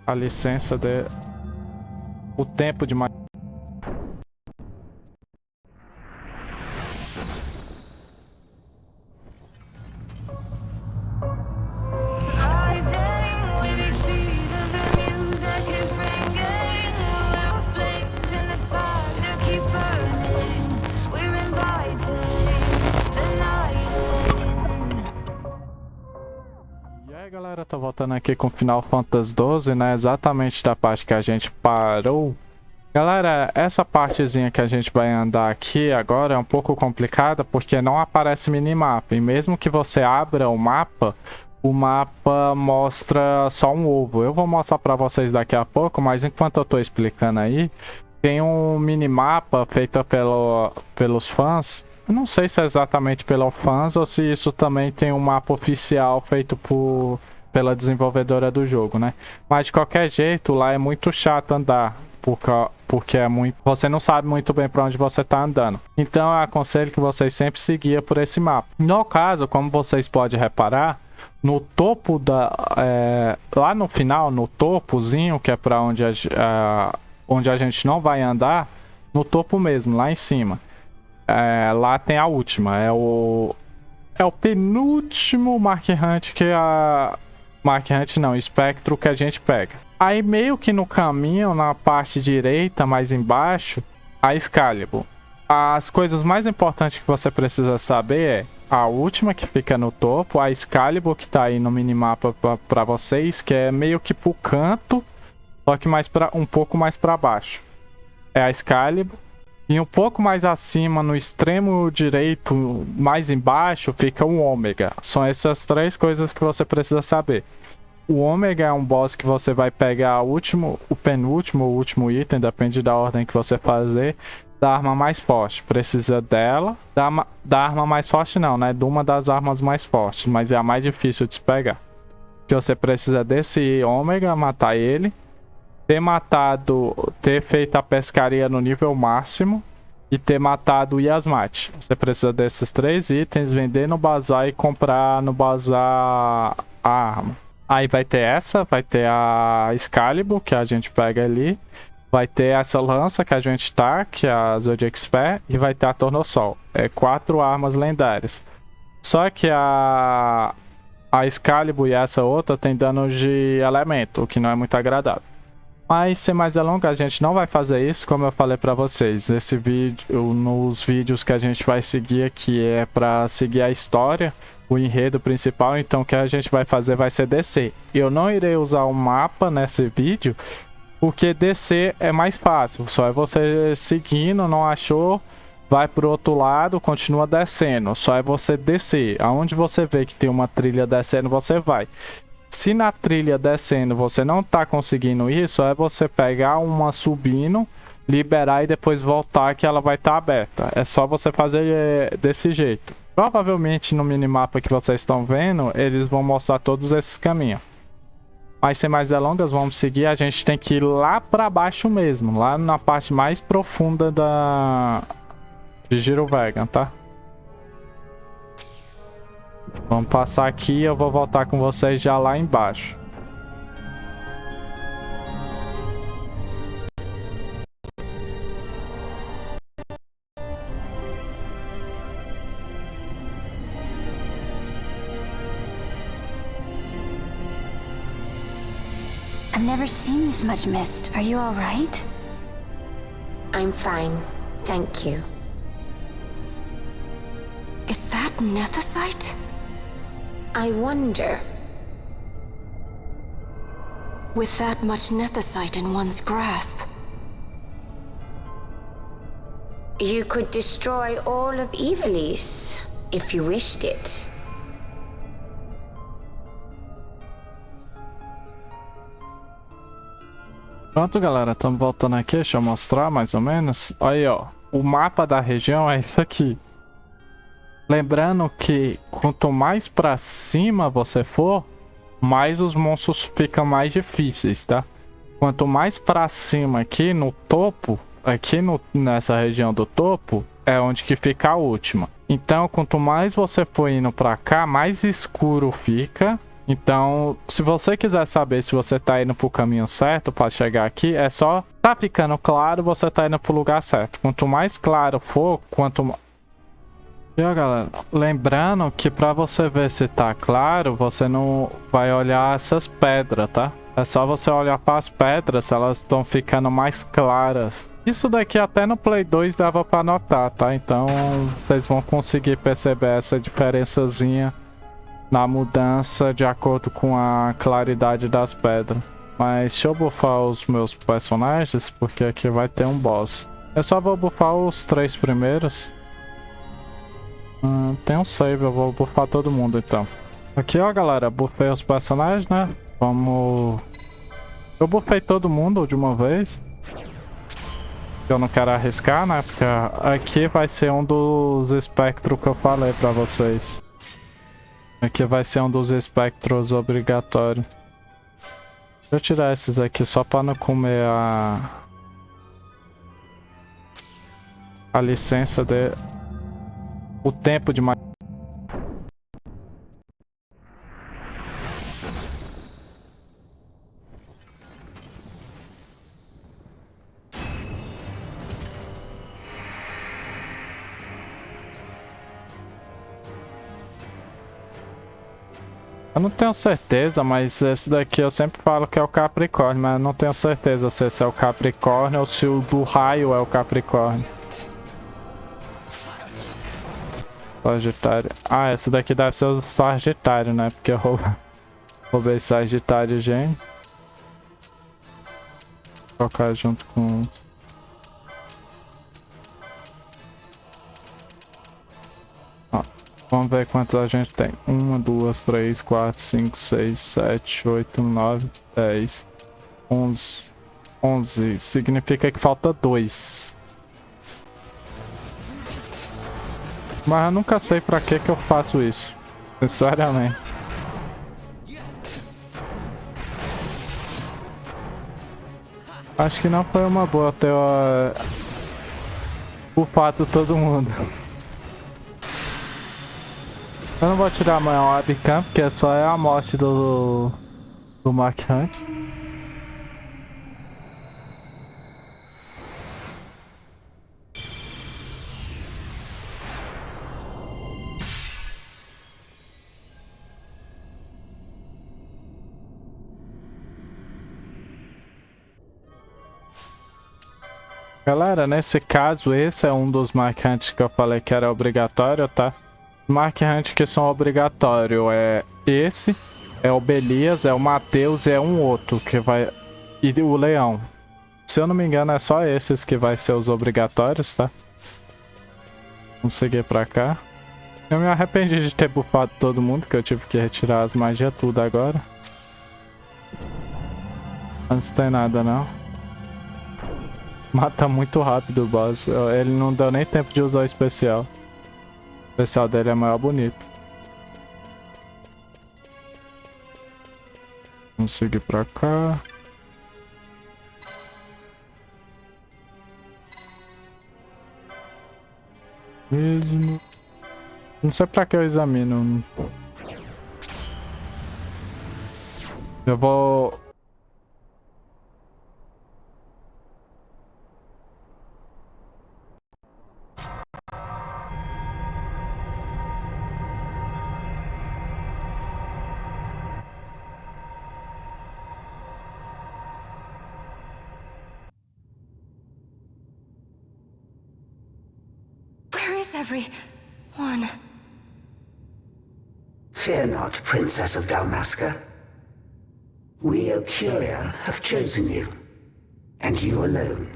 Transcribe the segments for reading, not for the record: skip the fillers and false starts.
a licença de... o tempo de... Galera, tô voltando aqui com Final Fantasy XII, né? Exatamente da parte que a gente parou. Galera, essa partezinha que a gente vai andar aqui agora é um pouco complicada porque não aparece minimapa. E mesmo que você abra o mapa mostra só um ovo. Eu vou mostrar pra vocês daqui a pouco, mas enquanto eu tô explicando aí, tem um minimapa feito pelos fãs. Eu não sei se é exatamente pelos fãs ou se isso também tem um mapa oficial feito pela desenvolvedora do jogo, né? Mas de qualquer jeito, lá é muito chato andar, porque é muito... você não sabe muito bem para onde você tá andando. Então eu aconselho que vocês sempre seguiam por esse mapa. No caso, como vocês podem reparar, no topo da... lá no final, no topozinho, que é para onde a gente não vai andar, no topo mesmo, lá em cima. Lá tem a última, é o penúltimo Mark Hunt espectro que a gente pega. Aí meio que no caminho, na parte direita, mais embaixo, a Excalibur. As coisas mais importantes que você precisa saber é a última que fica no topo, a Excalibur que tá aí no minimapa para vocês, que é meio que pro canto, só que um pouco mais para baixo. É a Excalibur. E um pouco mais acima, no extremo direito, mais embaixo, fica o Ômega. São essas três coisas que você precisa saber. O Ômega é um boss que você vai pegar o penúltimo ou último item, depende da ordem que você fazer, da arma mais forte. Precisa dela, da arma mais forte não, né? De uma das armas mais fortes, mas é a mais difícil de se pegar. Que você precisa desse Ômega, matar ele. Ter feito a pescaria no nível máximo e ter matado o Yasmat. Você precisa desses três itens, vender no bazar e comprar no bazar a arma. Aí vai ter a Excalibur, que a gente pega ali. Vai ter essa lança que a gente tá, que é a Zodiac Spear, e vai ter a Tornossol. É 4 armas lendárias. Só que a Excalibur e essa outra tem dano de elemento, o que não é muito agradável. Mas sem mais delongas, a gente não vai fazer isso, como eu falei pra vocês. Esse vídeo, nos vídeos que a gente vai seguir aqui é pra seguir a história, o enredo principal. Então o que a gente vai fazer vai ser descer. Eu não irei usar o mapa nesse vídeo, porque descer é mais fácil. Só é você seguindo, não achou, vai pro outro lado, continua descendo. Só é você descer. Aonde você vê que tem uma trilha descendo, você vai. Se na trilha descendo você não tá conseguindo ir, só é você pegar uma subindo, liberar e depois voltar que ela vai estar aberta. É só você fazer desse jeito. Provavelmente no minimapa que vocês estão vendo, eles vão mostrar todos esses caminhos. Mas sem mais delongas, vamos seguir. A gente tem que ir lá pra baixo mesmo, lá na parte mais profunda de Giro Vegan, tá? Vamos passar aqui e eu vou voltar com vocês já lá embaixo. I've never seen this much mist. Are you all right? I'm fine, thank you. Is that Nethicite? I wonder. With that much Nethicite in one's grasp. You could destroy all of Ivalice, if you wished it. Pronto, galera, estamos voltando aqui, deixa eu mostrar mais ou menos. Aí, ó, o mapa da região é isso aqui. Lembrando que quanto mais pra cima você for, mais os monstros ficam mais difíceis, tá? Quanto mais pra cima aqui no topo, nessa região do topo, é onde que fica a última. Então, quanto mais você for indo pra cá, mais escuro fica Então, se você quiser saber se você tá indo pro caminho certo para chegar aqui, é só tá ficando claro, você tá indo pro lugar certo. Quanto mais claro for, quanto... E ó, galera, lembrando que para você ver se tá claro, você não vai olhar essas pedras, tá? É só você olhar para as pedras, elas estão ficando mais claras. Isso daqui até no Play 2 dava para notar, tá? Então, vocês vão conseguir perceber essa diferençazinha na mudança de acordo com a claridade das pedras. Mas deixa eu buffar os meus personagens, porque aqui vai ter um boss. Eu só vou buffar os 3 primeiros. Tem um save, eu vou buffar todo mundo então. Aqui ó galera, buffei os personagens, né? Vamos... Eu buffei todo mundo de uma vez. Eu não quero arriscar, né? Porque aqui vai ser um dos espectros que eu falei pra vocês. Aqui vai ser um dos espectros obrigatórios. Deixa eu tirar esses aqui só pra não comer a licença de... O tempo de... Eu não tenho certeza, mas esse daqui eu sempre falo que é o Capricórnio, mas eu não tenho certeza se esse é o Capricórnio ou se o do raio é o Capricórnio. Sagitário. Ah, esse daqui deve ser o Sagitário, né? Porque eu roubei Sagitário, gente. Vou colocar junto com... Ó, vamos ver quantos a gente tem. 1, 2, 3, 4, 5, 6, 7, 8, 9, 10, 11. 11. Significa que falta 2. Mas eu nunca sei pra que eu faço isso. Sinceramente. Acho que não foi uma boa ter o fato de todo mundo. Eu não vou tirar amanhã o webcam, porque só é a morte do Mark Hunt. Galera, nesse caso, esse é um dos marcantes que eu falei que era obrigatório, tá? Marcantes que são obrigatórios é esse, é o Belias, é o Matheus e é um outro que vai... E o Leão. Se eu não me engano, é só esses que vai ser os obrigatórios, tá? Vamos seguir pra cá. Eu me arrependi de ter bufado todo mundo, que eu tive que retirar as magias tudo agora. Antes não tem nada, não. Mata muito rápido o boss. Ele não deu nem tempo de usar o especial. O especial dele é maior bonito. Vamos seguir pra cá. Mesmo. Não sei pra que eu examino. Eu vou... Everyone. Fear not, Princess of Dalmasca. We, O Curia, have chosen you, and you alone.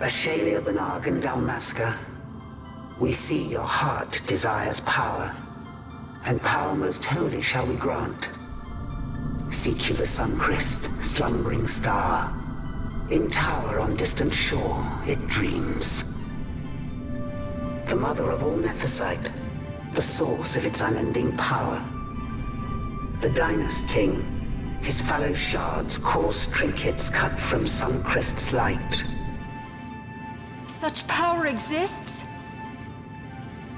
Ashalia Benarg and Dalmasca, we see your heart desires power, and power most holy shall we grant. Seek you the Suncrist, slumbering star, In tower on distant shore, it dreams. The mother of all Nethicite, the source of its unending power. The Dynast King, his fallow shards coarse trinkets cut from Suncrist's light. Such power exists?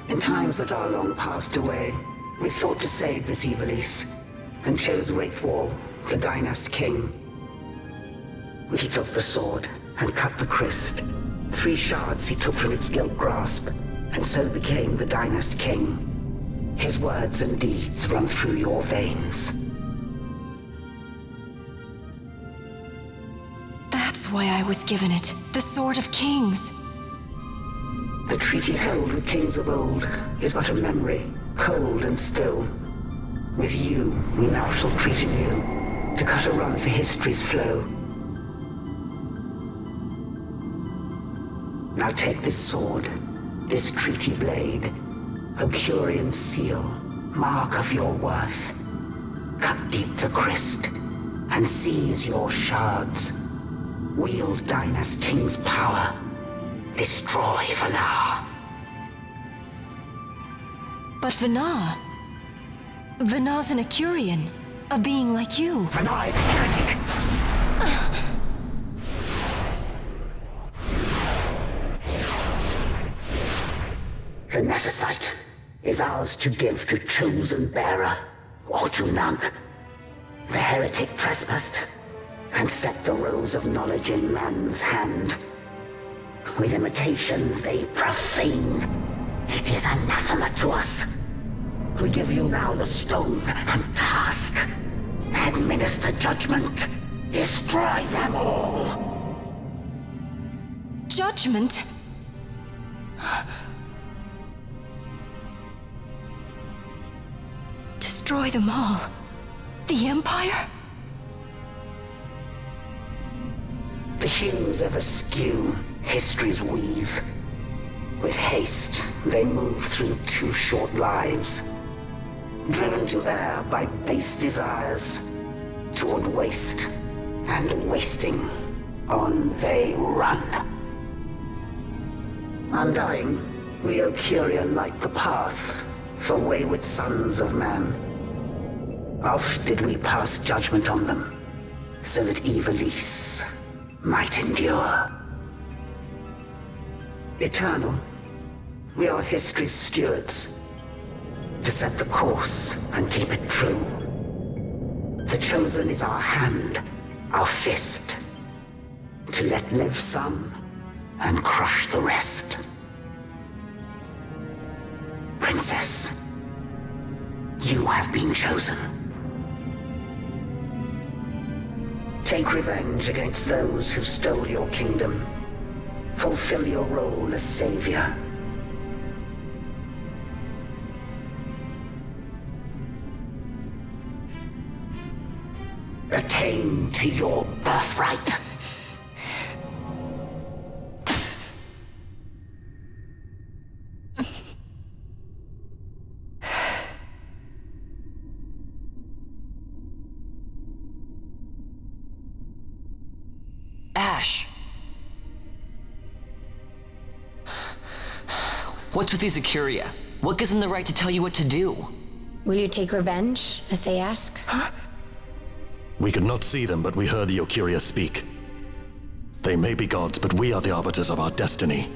In times that are long passed away, we sought to save this Ivalice, and chose Wraithwall, the Dynast King. He took the sword and cut the Christ. 3 shards he took from its gilt grasp, and so became the Dynast King. His words and deeds run through your veins. That's why I was given it. The Sword of Kings. The treaty held with kings of old is but a memory, cold and still. With you, we now shall treat anew, to cut a run for history's flow. Now take this sword, this treaty blade, Ocurian seal, mark of your worth. Cut deep the Christ, and seize your shards. Wield Dynast King's power. Destroy Vanar. But Vanar... Vanar's an Ocurian. A being like you. Vanar is a heretic. The Nethicite is ours to give to chosen bearer, or to none. The heretic trespassed, and set the rose of knowledge in man's hand. With imitations they profane. It is anathema to us. We give you now the stone and task. Administer judgment. Destroy them all. Judgment? Destroy them all? The Empire? The hues ever skew history's weave. With haste, they move through too short lives. Driven to err by base desires, toward waste, and wasting, on they run. Undying, we Ocurian light the path for wayward sons of man. Oft did we pass judgment on them, so that Ivalice might endure. Eternal, we are history's stewards, to set the course and keep it true. The chosen is our hand, our fist, to let live some and crush the rest. Princess, you have been chosen. Take revenge against those who stole your kingdom. Fulfill your role as savior. Attain to your birthright. Ash! What's with these Ocuria? What gives them the right to tell you what to do? Will you take revenge, as they ask? Huh? We could not see them, but we heard the Ocuria speak. They may be gods, but we are the arbiters of our destiny.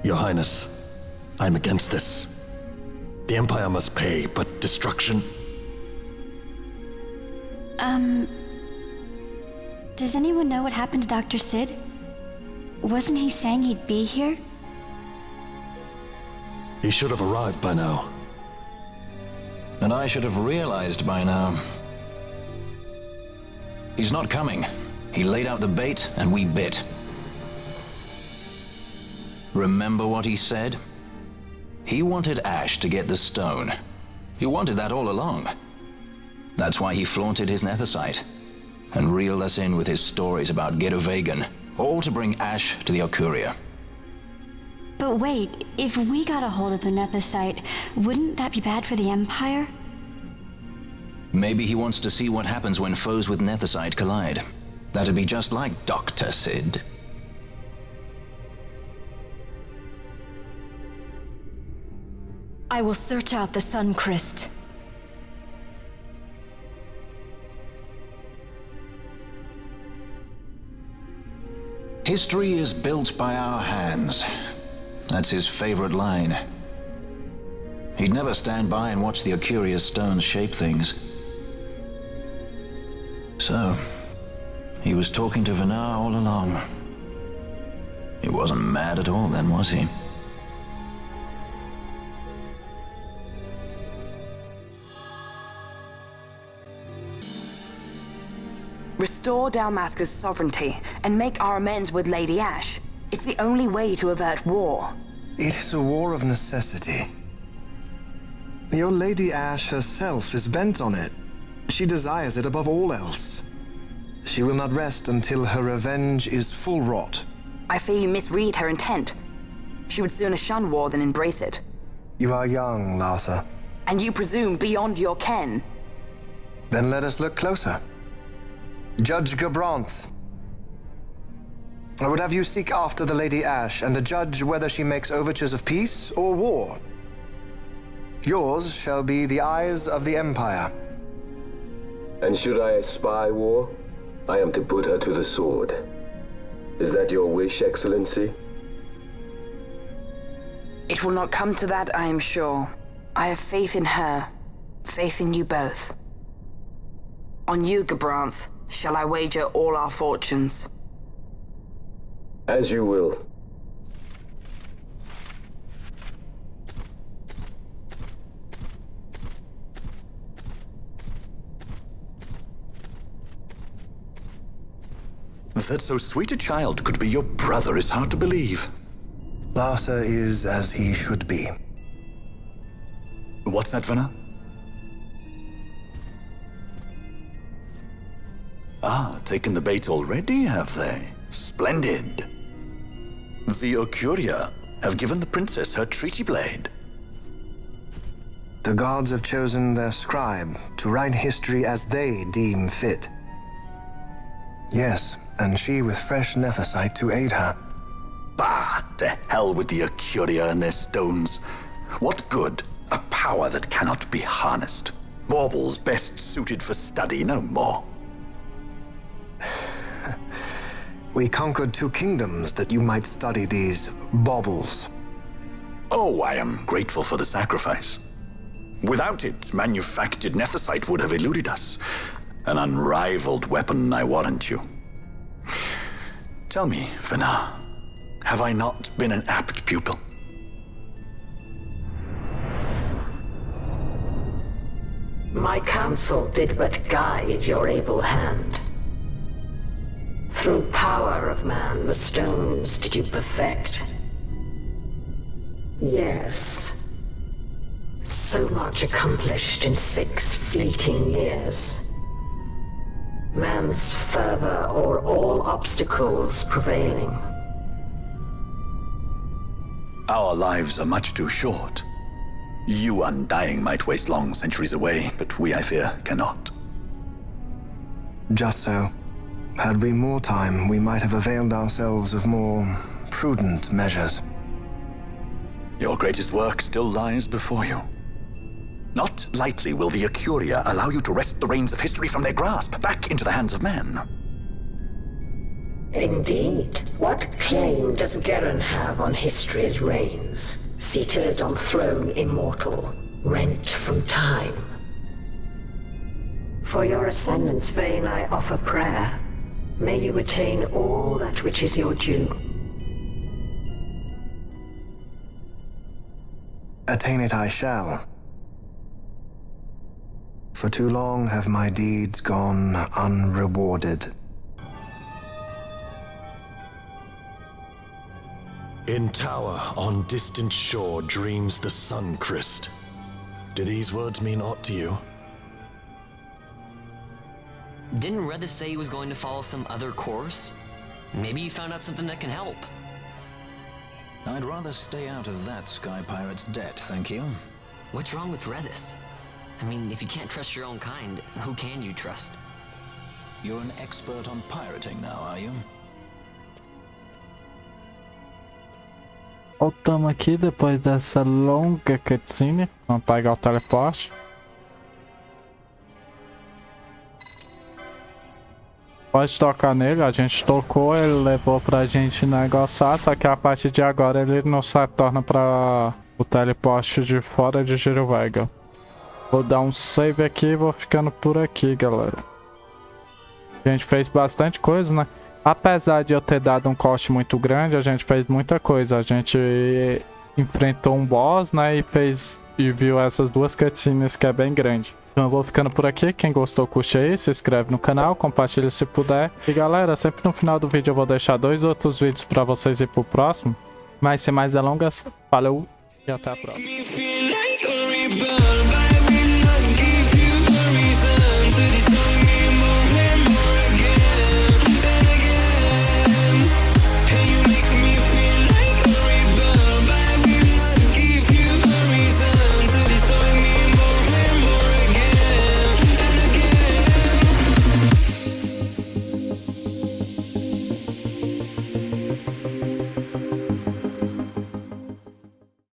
Your Highness, I'm against this. The Empire must pay, but destruction? Does anyone know what happened to Dr. Sid? Wasn't he saying he'd be here? He should have arrived by now. And I should have realized by now. He's not coming. He laid out the bait, and we bit. Remember what he said? He wanted Ash to get the stone. He wanted that all along. That's why he flaunted his Nethicite, and reeled us in with his stories about Gedovagan, all to bring Ash to the Ocuria. But wait, if we got a hold of the Nethicite, wouldn't that be bad for the Empire? Maybe he wants to see what happens when foes with Nethicite collide. That'd be just like Dr. Sid. I will search out the Suncrest. History is built by our hands. That's his favorite line. He'd never stand by and watch the curious stones shape things. So, he was talking to Vinar all along. He wasn't mad at all then, was he? Restore Dalmasca's sovereignty and make our amends with Lady Ashe. It's the only way to avert war. It is a war of necessity. Your Lady Ashe herself is bent on it. She desires it above all else. She will not rest until her revenge is full wrought. I fear you misread her intent. She would sooner shun war than embrace it. You are young, Larsa. And you presume beyond your ken. Then let us look closer. Judge Gabranth. I would have you seek after the Lady Ashe and judge whether she makes overtures of peace or war. Yours shall be the eyes of the Empire. And should I espy war, I am to put her to the sword. Is that your wish, Excellency? It will not come to that, I am sure. I have faith in her, faith in you both. On you, Gabranth, shall I wager all our fortunes? As you will. That so sweet a child could be your brother is hard to believe. Larsa is as he should be. What's that, Venna? Ah, taken the bait already, have they? Splendid. The Ocuria have given the princess her treaty blade. The gods have chosen their scribe to write history as they deem fit. Yes, and she with fresh nethicite to aid her. Bah! To hell with the Ocuria and their stones. What good? A power that cannot be harnessed. Baubles best suited for study, no more. We conquered 2 kingdoms that you might study these baubles. Oh, I am grateful for the sacrifice. Without it, manufactured nethicite would have eluded us. An unrivaled weapon, I warrant you. Tell me, Venna, have I not been an apt pupil? My counsel did but guide your able hand. Through power of man, the stones did you perfect. Yes. So much accomplished in 6 fleeting years. Man's fervor o'er all obstacles prevailing. Our lives are much too short. You undying might waste long centuries away, but we, I fear, cannot. Just so. Had we more time, we might have availed ourselves of more prudent measures. Your greatest work still lies before you. Not lightly will the Ocuria allow you to wrest the reins of history from their grasp, back into the hands of man. Indeed. What claim does Geren have on history's reins? Seated on throne immortal, rent from time. For your ascendant's vein I offer prayer. May you attain all that which is your due. Attain it I shall. For too long have my deeds gone unrewarded. In tower on distant shore dreams the Suncrest. Do these words mean aught to you? Didn't Redis say he was going to follow some other course? Maybe he found out something that can help. I'd rather stay out of that Sky Pirate's debt, thank you. What's wrong with Redis? I mean, if you can't trust your own kind, who can you trust? You're an expert on pirating now, are you? Voltamos aqui depois dessa longa cutscene. Vamos pegar o teleporte. Pode tocar nele, a gente tocou, ele levou pra gente negociar, só que a partir de agora ele não se retorna pra o teleporte de fora de Girovega. Vou dar um save aqui e vou ficando por aqui, galera. A gente fez bastante coisa, né? Apesar de eu ter dado um corte muito grande, a gente fez muita coisa. A gente enfrentou um boss, né? E viu essas duas cutscenes que é bem grande. Então eu vou ficando por aqui. Quem gostou, curte aí, se inscreve no canal, compartilha se puder. E galera, sempre no final do vídeo eu vou deixar 2 outros vídeos pra vocês ir pro próximo. Mas sem mais delongas, valeu e até a próxima.